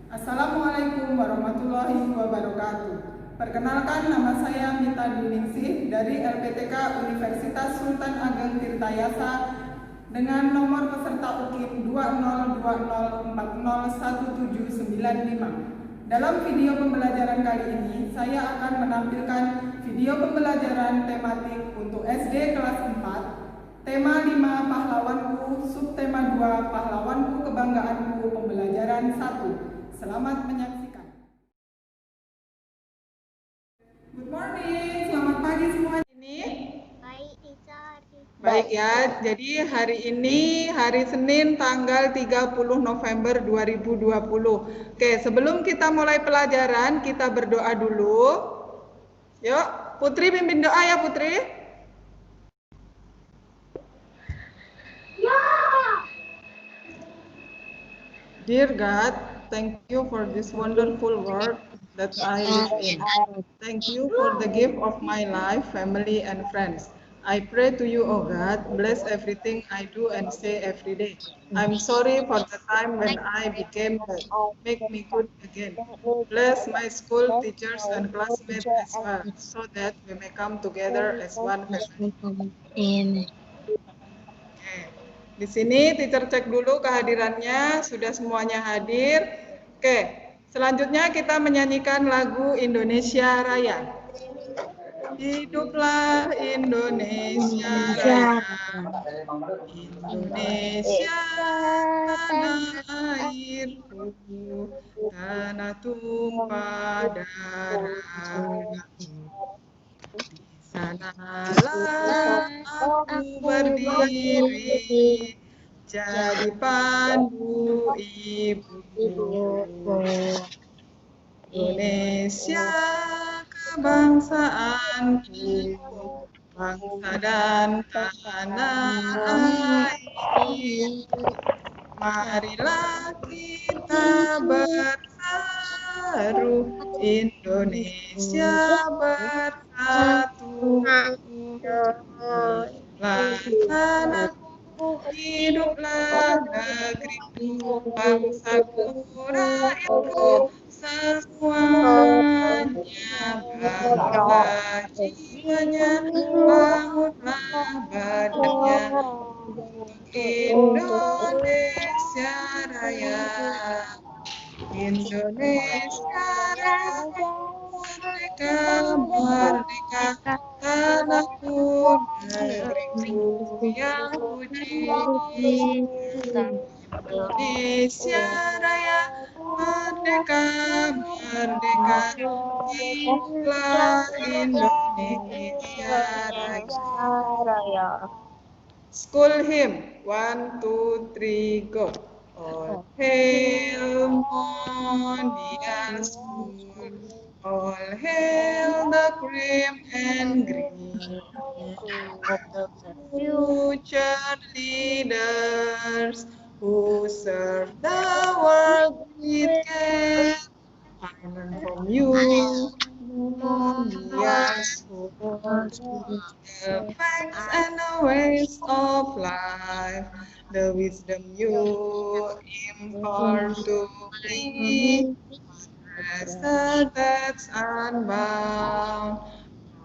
Assalamualaikum warahmatullahi wabarakatuh. Perkenalkan, nama saya Mita Dwiningsih dari LPTK Universitas Sultan Ageng Tirtayasa dengan nomor peserta UKIP 2020401795. Dalam video pembelajaran kali ini, saya akan menampilkan video pembelajaran tematik untuk SD kelas 4. Tema 5 pahlawanku, subtema 2 pahlawanku kebanggaanku, pembelajaran 1. Selamat menyaksikan. Good morning, selamat pagi semuanya. Baik, teacher. Baik ya, jadi hari ini hari Senin tanggal 30 November 2020. Oke, sebelum kita mulai pelajaran, kita berdoa dulu. Yuk, Putri pimpin doa ya Putri. Dear God, thank you for this wonderful world that I live in. Thank you for the gift of my life, family, and friends. I pray to you, O God, bless everything I do and say every day. I'm sorry for the time when I became bad. Make me good again. Bless my school teachers and classmates as well, so that we may come together as one family. Di sini teacher cek dulu kehadirannya, sudah semuanya hadir. Oke, selanjutnya kita menyanyikan lagu Indonesia Raya. Hiduplah Indonesia Raya, Indonesia tanah airku, tanah tumpah darahku. Sanalah aku berdiri, jadi pandu ibu. Indonesia kebangsaanku, bangsa dan tanah air. Marilah kita berseru, Indonesia bersatu. Tanahku, hiduplah negeriku, bangsaku, rakyatku, semuanya bangga jiwanya, bangunlah badannya. Indonesia Raya, Indonesia Raya, merdeka, merdeka, tanahku, negeriku yang puji. Indonesia Raya, merdeka, merdeka, hiduplah Indonesia Raya. School hymn, 1, 2, 3, go. All hail Mondial School, all hail the cream and green, future leaders who serve the world with care. I learn from you, Mondial School, the facts and the ways of life, the wisdom you impart to me, treasure that's unbound.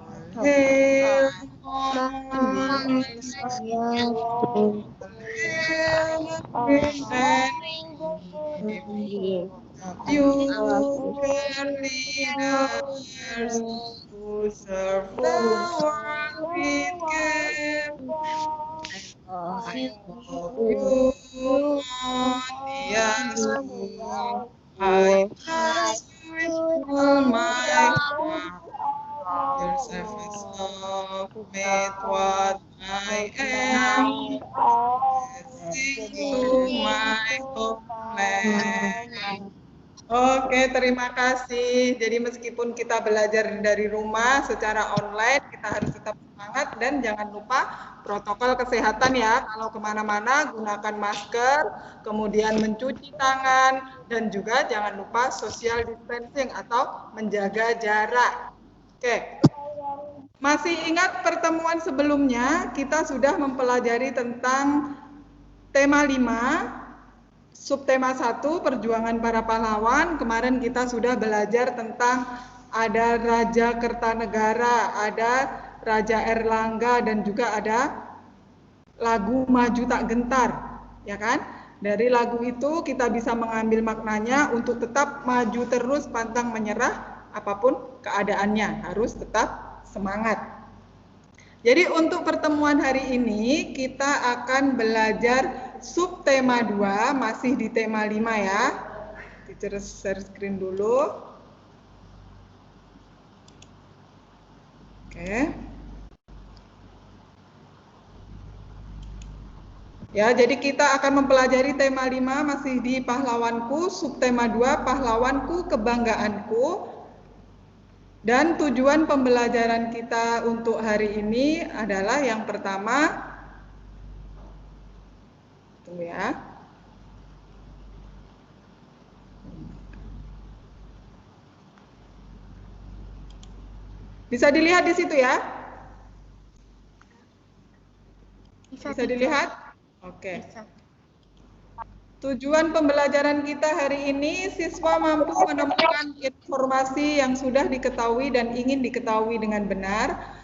All hail Mondial School, hail the great and future leaders who serve the world with care. I love you, Mondial School. I trust you with all my heart. Your service love made what I am. Blessing to my homeland. Oke, terima kasih. Jadi meskipun kita belajar dari rumah secara online, kita harus tetap semangat dan jangan lupa protokol kesehatan ya. Kalau kemana-mana gunakan masker, kemudian mencuci tangan, dan juga jangan lupa social distancing atau menjaga jarak. Oke, masih ingat pertemuan sebelumnya kita sudah mempelajari tentang tema 5, subtema 1, perjuangan para pahlawan. Kemarin kita sudah belajar tentang ada Raja Kertanegara, ada Raja Erlangga, dan juga ada lagu Maju Tak Gentar, ya kan? Dari lagu itu kita bisa mengambil maknanya untuk tetap maju terus, pantang menyerah, apapun keadaannya, harus tetap semangat. Jadi untuk pertemuan hari ini kita akan belajar subtema 2, masih di tema 5 ya. Teacher share screen dulu. Oke. Ya, jadi kita akan mempelajari tema 5 masih di pahlawanku, subtema 2 pahlawanku kebanggaanku. Dan tujuan pembelajaran kita untuk hari ini adalah yang pertama, tunggu ya. Bisa dilihat di situ ya? Bisa dilihat? Oke. Tujuan pembelajaran kita hari ini, siswa mampu menemukan informasi yang sudah diketahui dan ingin diketahui dengan benar.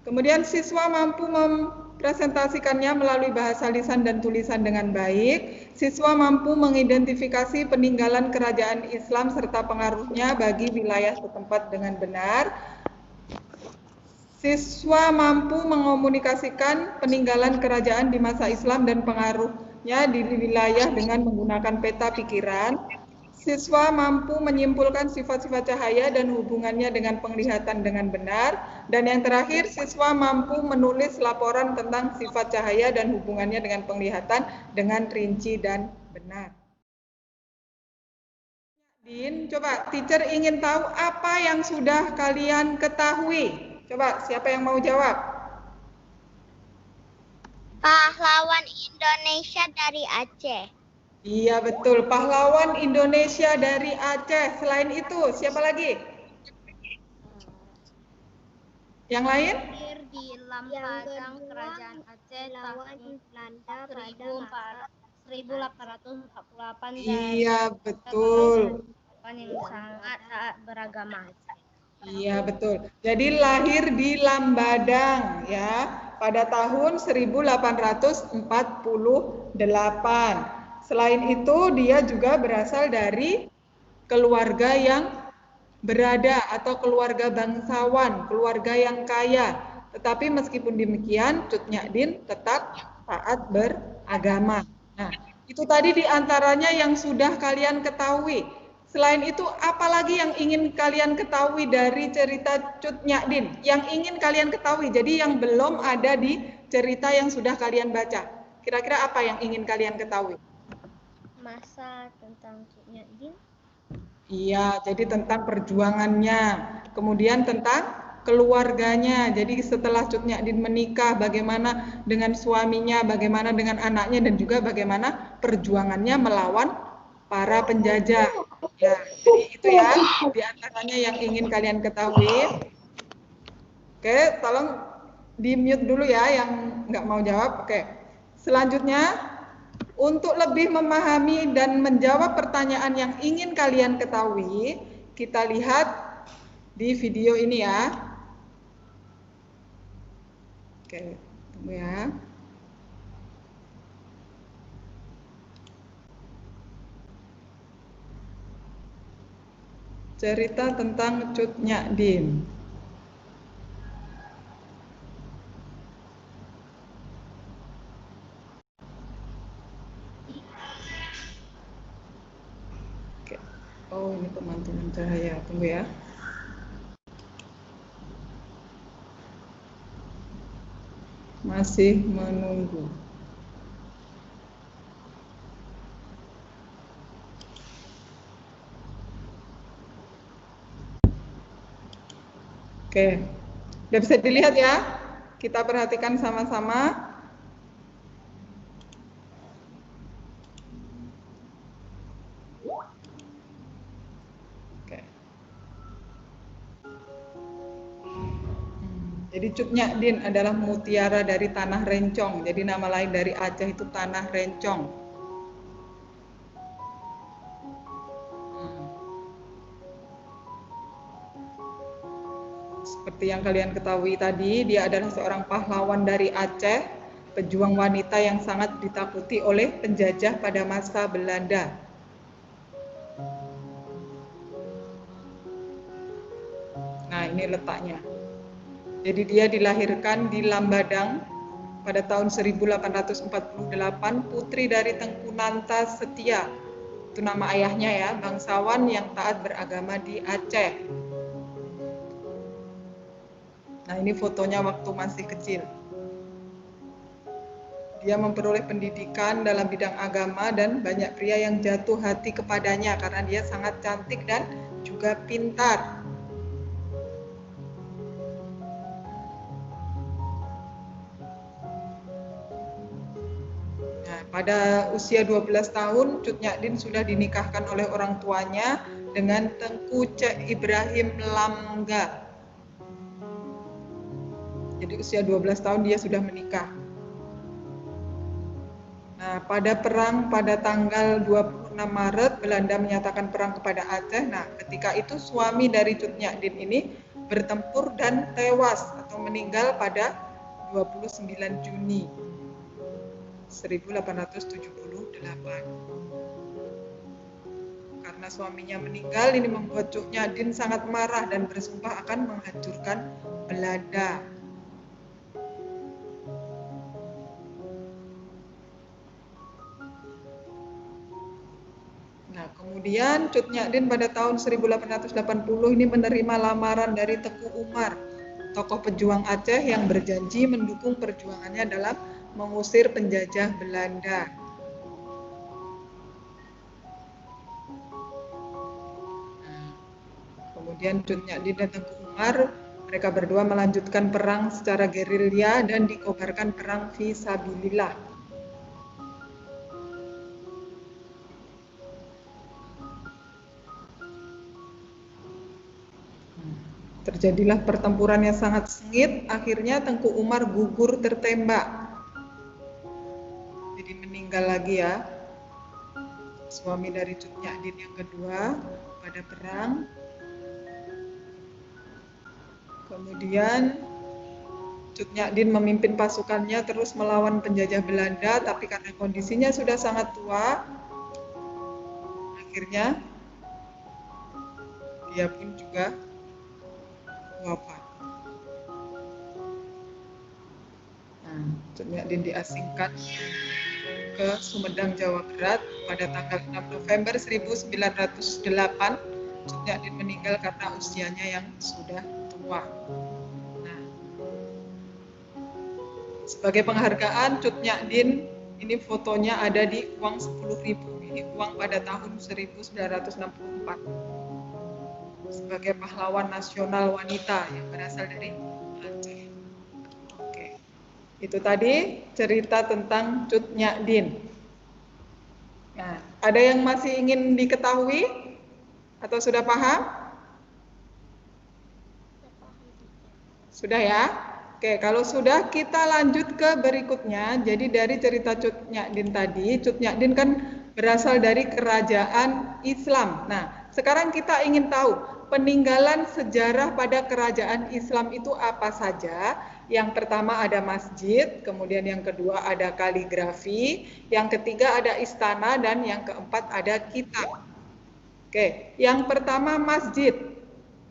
Kemudian siswa mampu mempresentasikannya melalui bahasa lisan dan tulisan dengan baik. Siswa mampu mengidentifikasi peninggalan kerajaan Islam serta pengaruhnya bagi wilayah setempat dengan benar. Siswa mampu mengomunikasikan peninggalan kerajaan di masa Islam dan pengaruhnya di wilayah dengan menggunakan peta pikiran. Siswa mampu menyimpulkan sifat-sifat cahaya dan hubungannya dengan penglihatan dengan benar. Dan yang terakhir, siswa mampu menulis laporan tentang sifat cahaya dan hubungannya dengan penglihatan dengan rinci dan benar. Din, coba teacher ingin tahu apa yang sudah kalian ketahui. Coba, siapa yang mau jawab? Pahlawan Indonesia dari Aceh. Iya, betul. Pahlawan Indonesia dari Aceh. Selain itu, siapa lagi? Yang lain? Lahir di Lampadang, Kerajaan Aceh tahun Belanda pada 1848 Iya, betul. yang sangat taat beragama. Iya, betul. Jadi lahir di Lambadang ya pada tahun 1848. Selain itu dia juga berasal dari keluarga yang berada atau keluarga bangsawan, keluarga yang kaya. Tetapi meskipun demikian, Cut Nyadin tetap taat beragama. Nah, itu tadi diantaranya yang sudah kalian ketahui. Selain itu, apalagi yang ingin kalian ketahui dari cerita Cut Nyadin? Yang ingin kalian ketahui, jadi yang belum ada di cerita yang sudah kalian baca. Kira-kira apa yang ingin kalian ketahui? Masa tentang Cut Nyadin? Iya, jadi tentang perjuangannya. Kemudian tentang keluarganya. Jadi setelah Cut Nyadin menikah, bagaimana dengan suaminya, bagaimana dengan anaknya, dan juga bagaimana perjuangannya melawan para penjajah. Ya, jadi itu ya diantaranya yang ingin kalian ketahui. Oke, tolong di mute dulu ya yang nggak mau jawab. Oke, selanjutnya untuk lebih memahami dan menjawab pertanyaan yang ingin kalian ketahui, kita lihat di video ini ya. Oke, tunggu ya. Cerita tentang Cut Nyadin. Oke. Oh, ini pemantulan cahaya. Tunggu ya. Masih menunggu. Oke, udah bisa dilihat ya? Kita perhatikan sama-sama. Oke. Jadi Cut Nyadin adalah mutiara dari tanah rencong. Jadi nama lain dari Aceh itu tanah rencong. Seperti yang kalian ketahui tadi, dia adalah seorang pahlawan dari Aceh, pejuang wanita yang sangat ditakuti oleh penjajah pada masa Belanda. Nah, ini letaknya. Jadi dia dilahirkan di Lambadang pada tahun 1848, putri dari Tengku Nanta Setia. Itu nama ayahnya ya, bangsawan yang taat beragama di Aceh. Nah, ini fotonya waktu masih kecil. Dia memperoleh pendidikan dalam bidang agama dan banyak pria yang jatuh hati kepadanya karena dia sangat cantik dan juga pintar. Nah, pada usia 12 tahun, Cut Nyadin sudah dinikahkan oleh orang tuanya dengan Tengku Cek Ibrahim Lamga. Jadi usia 12 tahun dia sudah menikah. Nah, pada perang pada tanggal 26 Maret, Belanda menyatakan perang kepada Aceh. Nah, ketika itu suami dari Cut Nyadin ini bertempur dan tewas atau meninggal pada 29 Juni 1878. Karena suaminya meninggal, ini membuat Cut Nyadin sangat marah dan bersumpah akan menghancurkan Belanda. Nah, kemudian Cut Nyadin pada tahun 1880 ini menerima lamaran dari Teku Umar, tokoh pejuang Aceh yang berjanji mendukung perjuangannya dalam mengusir penjajah Belanda. Kemudian Cut Nyadin dan Teku Umar, mereka berdua melanjutkan perang secara gerilya dan dikobarkan perang fisabilillah. Terjadilah pertempuran yang sangat sengit, akhirnya Tengku Umar gugur tertembak. Jadi meninggal lagi ya. Suami dari Cut Nyadin yang kedua pada perang. Kemudian Cut Nyadin memimpin pasukannya terus melawan penjajah Belanda, tapi karena kondisinya sudah sangat tua, akhirnya dia pun juga wafat. Nah, Cut Nyadin diasingkan ke Sumedang, Jawa Barat pada tanggal 6 November 1908. Cut Nyadin meninggal karena usianya yang sudah tua. Nah, sebagai penghargaan Cut Nyadin, ini fotonya ada di uang 10.000. Ini uang pada tahun 1964. Sebagai pahlawan nasional wanita yang berasal dari Aceh. Oke. Itu tadi cerita tentang Cut Nyadin. Nah, ada yang masih ingin diketahui atau sudah paham? Sudah ya? Oke, kalau sudah kita lanjut ke berikutnya. Jadi dari cerita Cut Nyadin tadi, Cut Nyadin kan berasal dari kerajaan Islam. Nah, sekarang kita ingin tahu peninggalan sejarah pada kerajaan Islam itu apa saja. Yang pertama ada masjid, kemudian yang kedua ada kaligrafi, yang ketiga ada istana, dan yang keempat ada kitab. Oke, yang pertama masjid.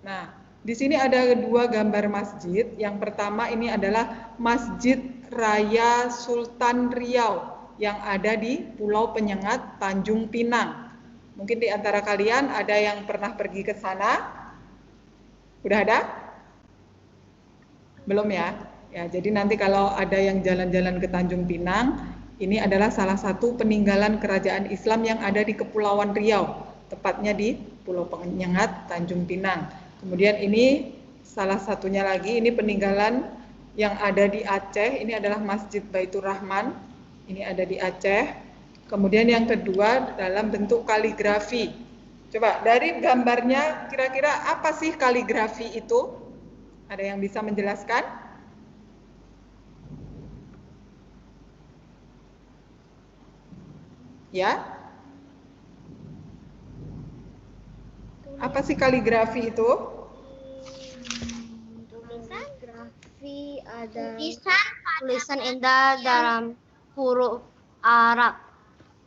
Nah, di sini ada dua gambar masjid. Yang pertama ini adalah Masjid Raya Sultan Riau yang ada di Pulau Penyengat, Tanjung Pinang. Mungkin di antara kalian ada yang pernah pergi ke sana? Udah ada? Belum ya? Ya, jadi nanti kalau ada yang jalan-jalan ke Tanjung Pinang, ini adalah salah satu peninggalan kerajaan Islam yang ada di Kepulauan Riau, tepatnya di Pulau Penyengat, Tanjung Pinang. Kemudian ini salah satunya lagi, ini peninggalan yang ada di Aceh, ini adalah Masjid Baitur Rahman, ini ada di Aceh. Kemudian yang kedua dalam bentuk kaligrafi. Coba dari gambarnya kira-kira apa sih kaligrafi itu? Ada yang bisa menjelaskan? Ya? Apa sih kaligrafi itu? Ada tulisan indah dalam huruf Arab.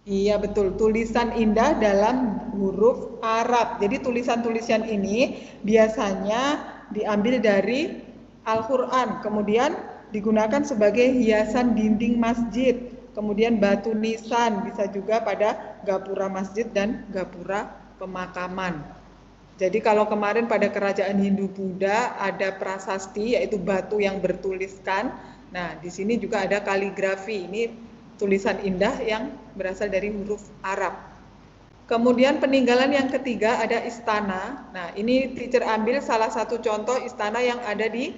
Iya betul, tulisan indah dalam huruf Arab. Jadi tulisan-tulisan ini biasanya diambil dari Al-Quran, kemudian digunakan sebagai hiasan dinding masjid, kemudian batu nisan, bisa juga pada gapura masjid dan gapura pemakaman. Jadi kalau kemarin pada kerajaan Hindu Buddha ada prasasti, yaitu batu yang bertuliskan. Nah, di sini juga ada kaligrafi. Ini tulisan indah yang berasal dari huruf Arab. Kemudian peninggalan yang ketiga ada istana. Nah, ini teacher ambil salah satu contoh istana yang ada di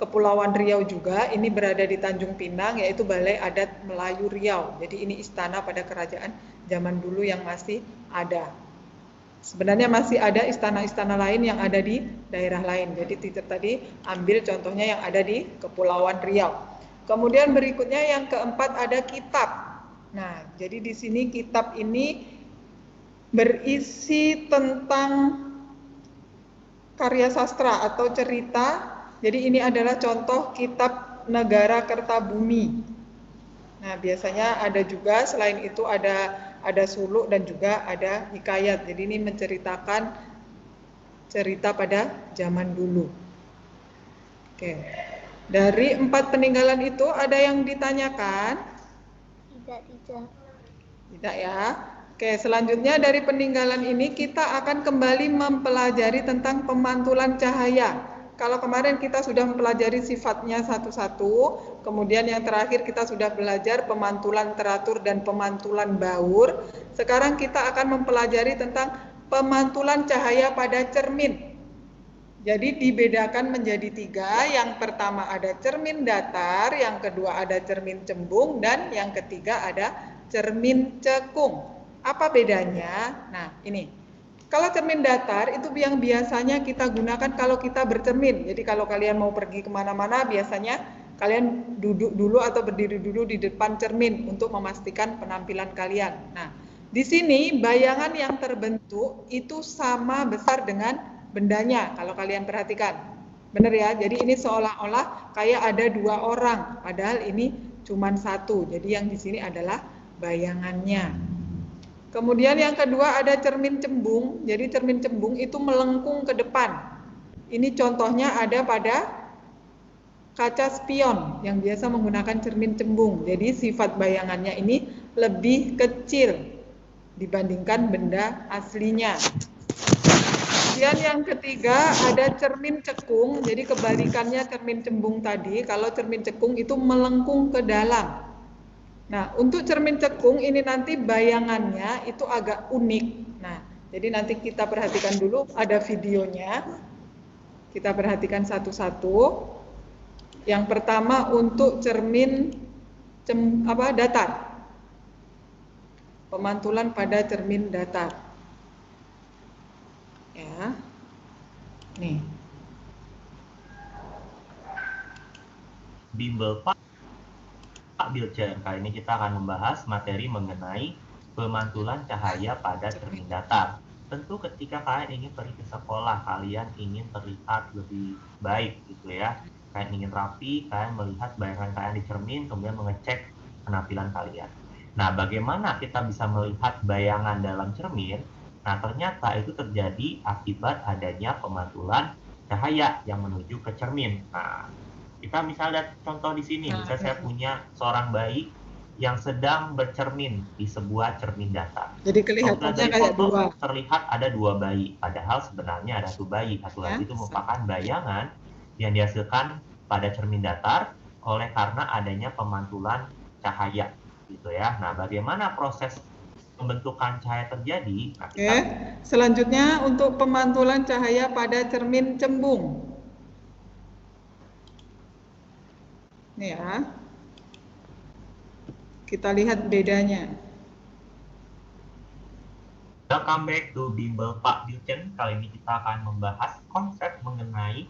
Kepulauan Riau juga. Ini berada di Tanjung Pinang, yaitu Balai Adat Melayu Riau. Jadi ini istana pada kerajaan zaman dulu yang masih ada. Sebenarnya masih ada istana-istana lain yang ada di daerah lain. Jadi teacher tadi ambil contohnya yang ada di Kepulauan Riau. Kemudian berikutnya yang keempat ada kitab. Nah, jadi di sini kitab ini berisi tentang karya sastra atau cerita. Jadi ini adalah contoh kitab Negara Kertabumi. Nah, biasanya ada juga selain itu ada suluk dan juga ada hikayat. Jadi ini menceritakan cerita pada zaman dulu. Oke. Dari 4 peninggalan itu ada yang ditanyakan? Tidak. Tidak ya. Oke, selanjutnya dari peninggalan ini kita akan kembali mempelajari tentang pemantulan cahaya. Kalau kemarin kita sudah mempelajari sifatnya satu-satu, kemudian yang terakhir kita sudah belajar pemantulan teratur dan pemantulan baur. Sekarang kita akan mempelajari tentang pemantulan cahaya pada cermin. Jadi dibedakan menjadi 3, yang pertama ada cermin datar, yang kedua ada cermin cembung, dan yang ketiga ada cermin cekung. Apa bedanya? Nah, ini. Kalau cermin datar itu yang biasanya kita gunakan kalau kita bercermin. Jadi kalau kalian mau pergi kemana-mana, biasanya kalian duduk dulu atau berdiri dulu di depan cermin untuk memastikan penampilan kalian. Nah, di sini bayangan yang terbentuk itu sama besar dengan bendanya, kalau kalian perhatikan. Benar ya? Jadi ini seolah-olah kayak ada 2 orang, padahal ini cuma 1. Jadi yang di sini adalah bayangannya. Kemudian yang kedua ada cermin cembung. Jadi cermin cembung itu melengkung ke depan. Ini contohnya ada pada kaca spion yang biasa menggunakan cermin cembung. Jadi sifat bayangannya ini lebih kecil dibandingkan benda aslinya. Kemudian yang ketiga ada cermin cekung. Jadi kebalikannya cermin cembung tadi. Kalau cermin cekung itu melengkung ke dalam. Nah, untuk cermin cekung ini nanti bayangannya itu agak unik. Nah, jadi nanti kita perhatikan dulu, ada videonya. Kita perhatikan satu-satu. Yang pertama untuk cermin datar. Pemantulan pada cermin datar. Ya. Nih. Bimbel Pak Bilcer. Kali ini kita akan membahas materi mengenai pemantulan cahaya pada cermin datar. Tentu ketika kalian ingin pergi ke sekolah, kalian ingin terlihat lebih baik gitu ya. Kalian ingin rapi, kalian melihat bayangan kalian di cermin, kemudian mengecek penampilan kalian. Nah, bagaimana kita bisa melihat bayangan dalam cermin? Nah, ternyata itu terjadi akibat adanya pemantulan cahaya yang menuju ke cermin. Nah, kita misalnya lihat contoh di sini, misalnya saya punya seorang bayi yang sedang bercermin di sebuah cermin datar. Jadi kelihatannya kayak 2. Terlihat ada 2 bayi, padahal sebenarnya ada 1 bayi. Satu lagi itu merupakan bayangan yang dihasilkan pada cermin datar oleh karena adanya pemantulan cahaya, gitu ya. Nah, bagaimana proses pembentukan cahaya terjadi? Nah, Oke, selanjutnya untuk pemantulan cahaya pada cermin cembung. Nih ya, kita lihat bedanya. Welcome back to Bimbel Pak Bilcen. Kali ini kita akan membahas konsep mengenai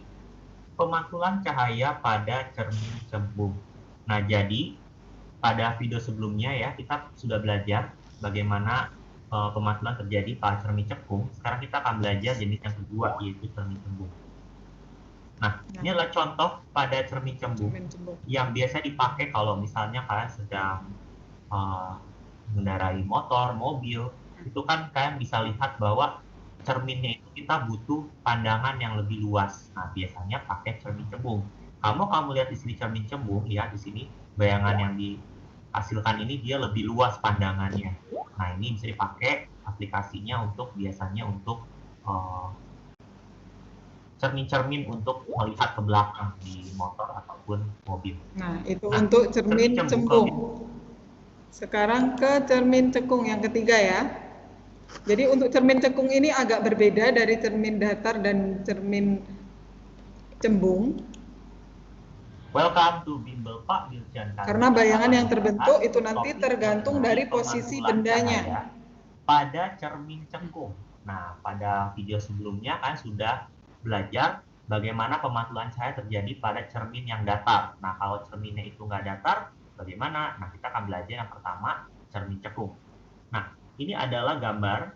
pemantulan cahaya pada cermin cembung. Nah, jadi pada video sebelumnya ya, kita sudah belajar bagaimana pemantulan terjadi pada cermin cekung. Sekarang kita akan belajar jenis yang kedua, yaitu cermin cembung. Nah, ini adalah contoh pada cermin cembung yang biasa dipakai kalau misalnya kalian sedang mengendarai motor, mobil. Itu kan kalian bisa lihat bahwa cerminnya itu kita butuh pandangan yang lebih luas. Nah, biasanya pakai cermin cembung. Kamu lihat di sini cermin cembung, lihat di sini bayangan yang dihasilkan ini dia lebih luas pandangannya. Nah, ini bisa dipakai aplikasinya untuk biasanya untuk cermin-cermin untuk melihat ke belakang di motor ataupun mobil. Nah, itu untuk cermin cembung. Sekarang ke cermin cekung yang ketiga ya. Jadi untuk cermin cekung ini agak berbeda dari cermin datar dan cermin cembung. Welcome to Bimbel Pak Dirjan. Karena bayangan yang terbentuk itu nanti tergantung dari posisi bendanya. Pada cermin cekung. Nah, pada video sebelumnya kan sudah belajar bagaimana pemantulan cahaya terjadi pada cermin yang datar. Nah, kalau cerminnya itu nggak datar, bagaimana? Nah, kita akan belajar yang pertama, cermin cekung. Nah, ini adalah gambar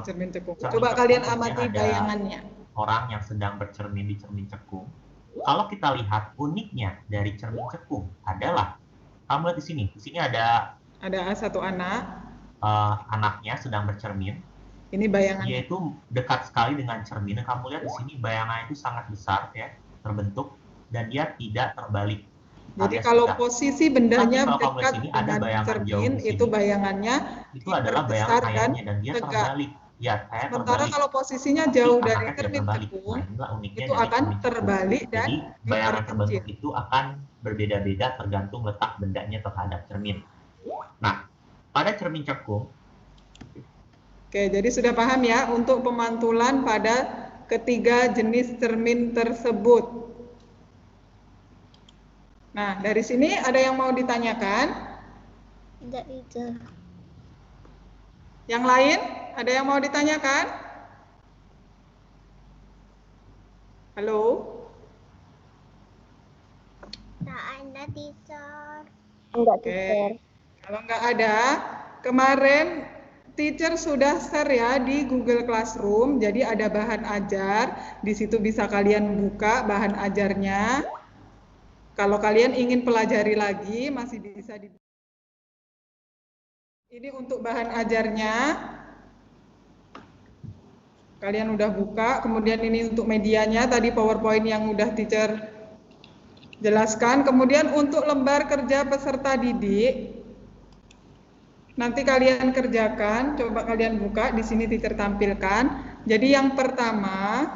cermin cekung. Coba kalian amati bayangannya. Orang yang sedang bercermin di cermin cekung. Kalau kita lihat uniknya dari cermin cekung adalah, kamu lihat di sini ada satu anak. Anaknya sedang bercermin. Ini bayangan. Dia itu dekat sekali dengan cermin. Dan kamu lihat di sini bayangan itu sangat besar ya, terbentuk dan dia tidak terbalik. Jadi kalau posisi bendanya dekat dengan cermin, itu bayangannya itu adalah bayangan cahayanya dan dia terbalik. Ya, sementara kalau posisinya jauh dari cermin cekung, itu akan terbalik dan jadi bayangan terbentuk itu akan berbeda-beda tergantung letak bendanya terhadap cermin. Nah, pada cermin cekung. Oke, jadi sudah paham ya untuk pemantulan pada ketiga jenis cermin tersebut. Nah, dari sini ada yang mau ditanyakan? Tidak, itu. Yang lain, ada yang mau ditanyakan? Halo? Tak ada, teacher. Enggak, teacher. Kalau enggak ada, kemarin teacher sudah share ya di Google Classroom, jadi ada bahan ajar, di situ bisa kalian buka bahan ajarnya. Kalau kalian ingin pelajari lagi, masih bisa di... Ini untuk bahan ajarnya. Kalian udah buka, kemudian ini untuk medianya, tadi PowerPoint yang udah teacher jelaskan. Kemudian untuk lembar kerja peserta didik, nanti kalian kerjakan, coba kalian buka, di sini teacher tampilkan. Jadi yang pertama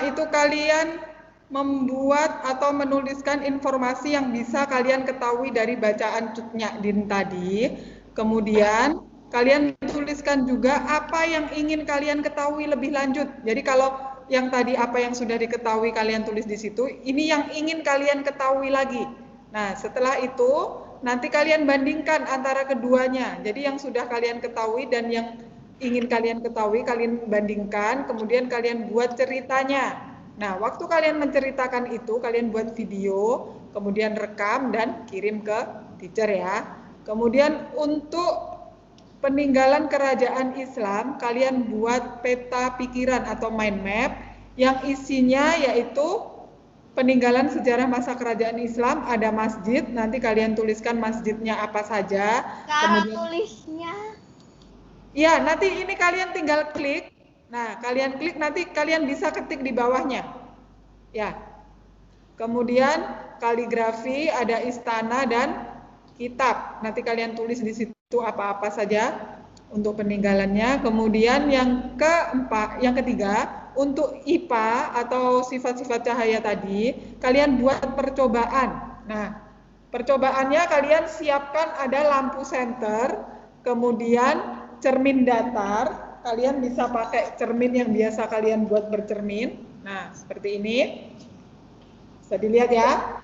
itu kalian membuat atau menuliskan informasi yang bisa kalian ketahui dari bacaan Cut Nyak Din tadi. Kemudian kalian tuliskan juga apa yang ingin kalian ketahui lebih lanjut. Jadi kalau yang tadi apa yang sudah diketahui kalian tulis di situ, ini yang ingin kalian ketahui lagi. Nah, setelah itu nanti kalian bandingkan antara keduanya. Jadi yang sudah kalian ketahui dan yang ingin kalian ketahui, kalian bandingkan, kemudian kalian buat ceritanya. Nah, waktu kalian menceritakan itu, kalian buat video, kemudian rekam dan kirim ke teacher ya. Kemudian untuk peninggalan kerajaan Islam, kalian buat peta pikiran atau mind map yang isinya yaitu peninggalan sejarah masa kerajaan Islam, ada masjid, nanti kalian tuliskan masjidnya apa saja. Cara tulisnya? Ya, nanti ini kalian tinggal klik. Nah, kalian klik, nanti kalian bisa ketik di bawahnya. Ya. Kemudian kaligrafi, ada istana dan kitab. Nanti kalian tulis di situ apa-apa saja untuk peninggalannya. Kemudian yang ketiga, untuk IPA atau sifat-sifat cahaya tadi, kalian buat percobaan. Nah, percobaannya kalian siapkan ada lampu senter, kemudian cermin datar. Kalian bisa pakai cermin yang biasa kalian buat bercermin. Nah, seperti ini. Bisa dilihat ya.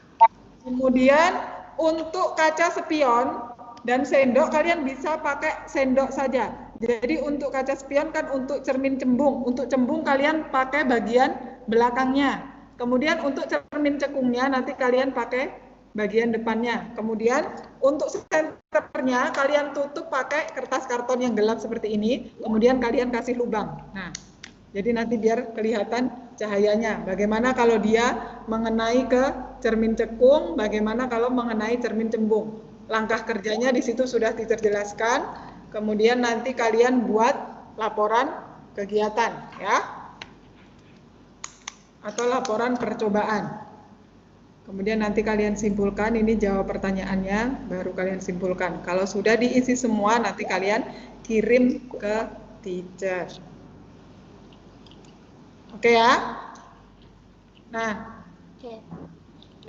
Kemudian untuk kaca spion dan sendok kalian bisa pakai sendok saja. Jadi untuk kaca spion kan untuk cermin cembung. Untuk cembung kalian pakai bagian belakangnya. Kemudian untuk cermin cekungnya nanti kalian pakai bagian depannya. Kemudian untuk senternya kalian tutup pakai kertas karton yang gelap seperti ini. Kemudian kalian kasih lubang. Nah, Jadi nanti biar kelihatan cahayanya. Bagaimana kalau dia mengenai ke cermin cekung, bagaimana kalau mengenai cermin cembung. Langkah kerjanya di situ sudah dijelaskan. Kemudian nanti kalian buat laporan kegiatan ya. Atau laporan percobaan. Kemudian nanti kalian simpulkan, ini jawab pertanyaannya, baru kalian simpulkan. Kalau sudah diisi semua, nanti kalian kirim ke teacher. Oke ya? Nah,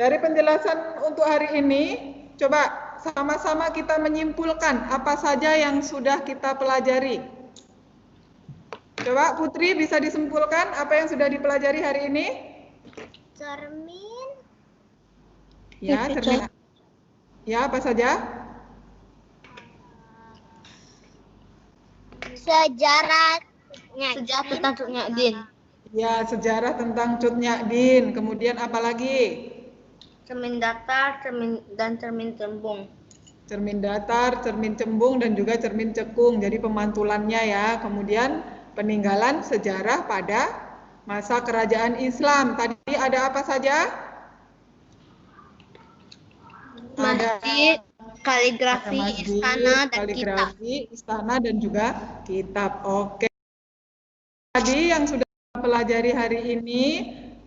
dari penjelasan untuk hari ini, coba sama-sama kita menyimpulkan apa saja yang sudah kita pelajari. Coba Putri bisa disimpulkan apa yang sudah dipelajari hari ini? Cermin. Ya, cermin. Ya, apa saja? Sejarah tentang Cut Nyak Din. Ya, sejarah tentang Cut Nyak Din. Kemudian apa lagi? Cermin datar, cermin cembung. Cermin datar, cermin cembung, dan juga cermin cekung. Jadi pemantulannya ya. Kemudian peninggalan sejarah pada masa kerajaan Islam. Tadi ada apa saja? Masjid, kaligrafi, Ada masjid, istana, dan kaligrafi, istana, dan juga kitab. Oke. Tadi yang sudah kita pelajari hari ini.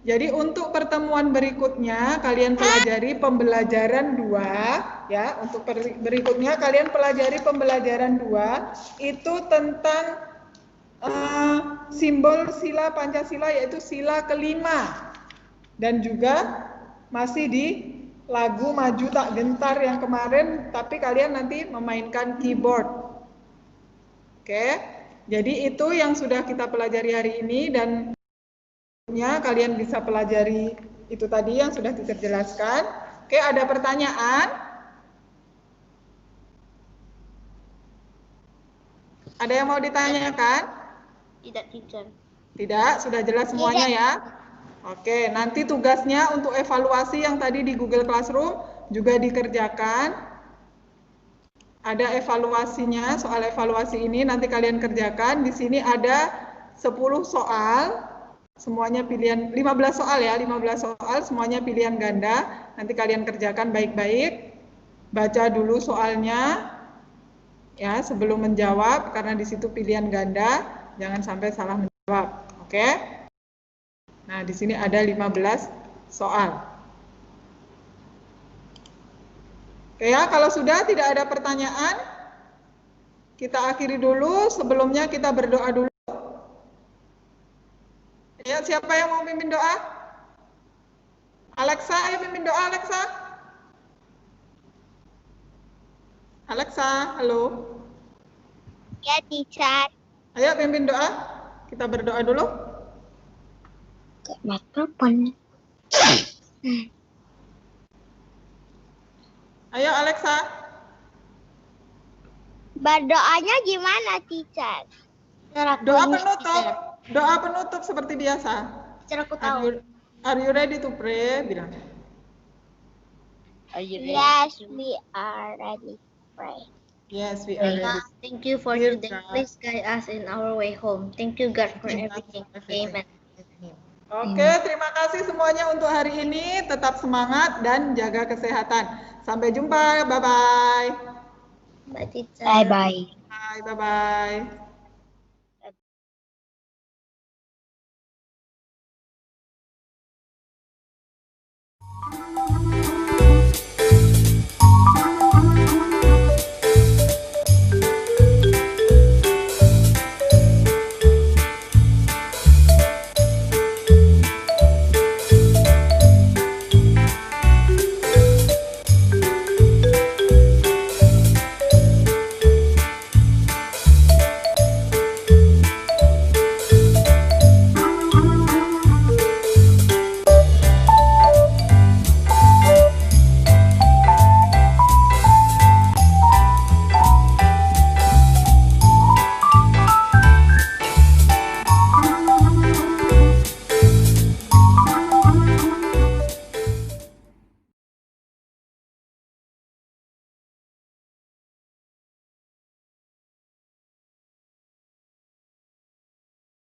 Jadi untuk pertemuan berikutnya kalian pelajari pembelajaran 2 ya. Untuk berikutnya kalian pelajari pembelajaran 2 itu tentang simbol sila Pancasila, yaitu sila kelima. Dan juga masih di lagu Maju Tak Gentar yang kemarin, tapi kalian nanti memainkan keyboard. Oke. Jadi itu yang sudah kita pelajari hari ini, dan kalian bisa pelajari itu tadi yang sudah dijelaskan. Oke, ada pertanyaan? Ada yang mau ditanyakan? Tidak, teacher. Tidak, sudah jelas semuanya ya. Oke, nanti tugasnya untuk evaluasi yang tadi di Google Classroom juga dikerjakan. Ada evaluasinya, soal evaluasi ini nanti kalian kerjakan. Di sini ada 10 soal. Semuanya pilihan, 15 soal ya, 15 soal, semuanya pilihan ganda. Nanti kalian kerjakan baik-baik. Baca dulu soalnya ya sebelum menjawab, karena di situ pilihan ganda, jangan sampai salah menjawab. Oke? Nah, di sini ada 15 soal. Oke ya, kalau sudah tidak ada pertanyaan, kita akhiri dulu. Sebelumnya kita berdoa dulu. Ya, siapa yang mau pimpin doa? Alexa, ayo pimpin doa, Alexa. Alexa, halo. ya, teacher. Ayo pimpin doa. Kita berdoa dulu. Mikrofon. Ayo Alexa. Berdoanya gimana, teacher? Doa penutup. Doa penutup seperti biasa. Teacher, aku tahu. Are you ready to pray? Bilang. Yes, we are ready to pray. Yes, we are ready. Thank you for Dear today. God. Please guide us in our way home. Thank you, God, for Thank you, everything. everything. Amen. Oke, terima kasih semuanya untuk hari ini. Tetap semangat dan jaga kesehatan. Sampai jumpa. Bye-bye. Bye, teacher. Bye-bye. Bye-bye.